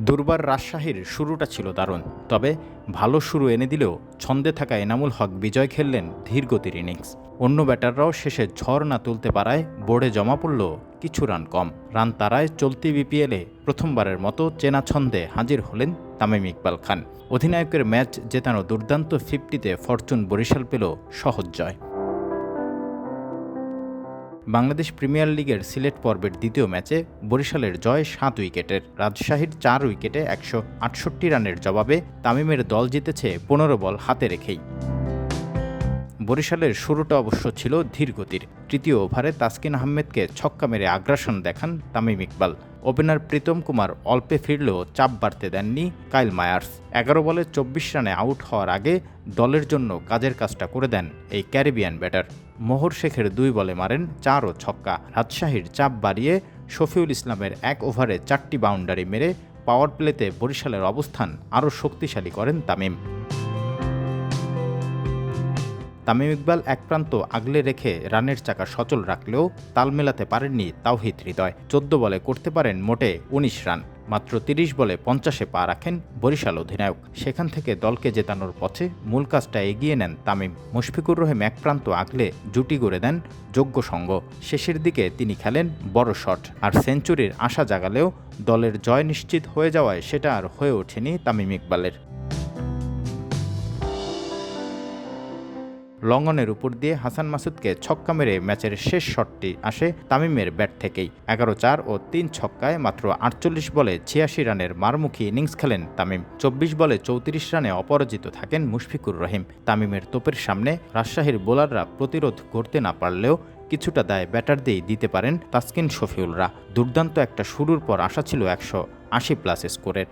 দুর্বার রাজশাহীর শুরুটা ছিল দারুণ, তবে ভালো শুরু এনে দিলেও ছন্দে থাকা এনামুল হক বিজয় খেললেন ধীরগতির ইনিংস। অন্য ব্যাটাররাও শেষে ঝড় না তুলতে পারায় বোর্ডে জমা পড়ল কিছু রান কম। রান তারায় চলতি বিপিএলে প্রথমবারের মতো চেনা ছন্দে হাজির হলেন তামিম ইকবাল খান। অধিনায়কের ম্যাচ জেতানো দুর্দান্ত 50-তে ফরচুন বরিশাল পেল সহজ জয়। বাংলাদেশ প্রিমিয়ার লিগের সিলেট পর্বের দ্বিতীয় ম্যাচে বরিশালের জয় 7 উইকেটের। রাজশাহীর 4 উইকেটে 168 রানের জবাবে তামিমের দল জিতেছে 15 বল হাতে রেখেই। বরিশালের শুরুটা অবশ্য ছিল ধীরগতির। তৃতীয় ওভারে তাসকিন আহমেদকে ছক্কা মেরে আগ্রাসন দেখান তামিম ইকবাল। ওপেনার প্রীতম কুমার অল্পে ফিরলেও চাপ বাড়তে দেননি কাইল মায়ার্স। 11 বলে 24 রানে আউট হওয়ার আগে দলের জন্য কাজের কাজটা করে দেন এই ক্যারিবিয়ান ব্যাটার। মোহর শেখের 2 বলে মারেন 4 ও ছক্কা। রাজশাহীর চাপ বাড়িয়ে শফিউল ইসলামের 1 ওভারে 4টি বাউন্ডারি মেরে পাওয়ার প্লেতে বরিশালের অবস্থান আরও শক্তিশালী করেন তামিম ইকবাল এক প্রান্ত আগলে রেখে রানের চাকা সচল রাখলেও তাল মেলাতে পারেননি তাওহিদ হৃদয়। 14 বলে করতে পারেন মোটে 19 রান। মাত্র 30 বলে 50-এ পা রাখেন বরিশাল অধিনায়ক। সেখান থেকে দলকে জেতানোর পথে মূল কাজটা এগিয়ে নেন তামিম। মুশফিকুর রহিম এক প্রান্ত আগলে জুটি গড়ে দেন যোগ্য সঙ্গ। শেষের দিকে তিনি খেলেন বড় শট, আর সেঞ্চুরির আশা জাগালেও দলের জয় নিশ্চিত হয়ে যাওয়ায় সেটা আর হয়ে ওঠেনি তামিম ইকবালের। লঙ্ঘনের উপর দিয়ে হাসান মাসুদকে ছক্কা মেরে ম্যাচের শেষ শটটি আসে তামিমের ব্যাট থেকেই। 11-4 ও 3 ছক্কায় মাত্র 48 বলে 86 রানের মারমুখী ইনিংস খেলেন তামিম। 24 বলে 34 রানে অপরাজিত থাকেন মুশফিকুর রহিম। তামিমের তোপের সামনে রাজশাহীর বোলাররা প্রতিরোধ করতে না পারলেও কিছুটা দায় ব্যাটারদেরই দিতে পারেন তাসকিন শফিউলরা। দুর্দান্ত একটা শুরুর পর আশা ছিল 180+ স্কোরের।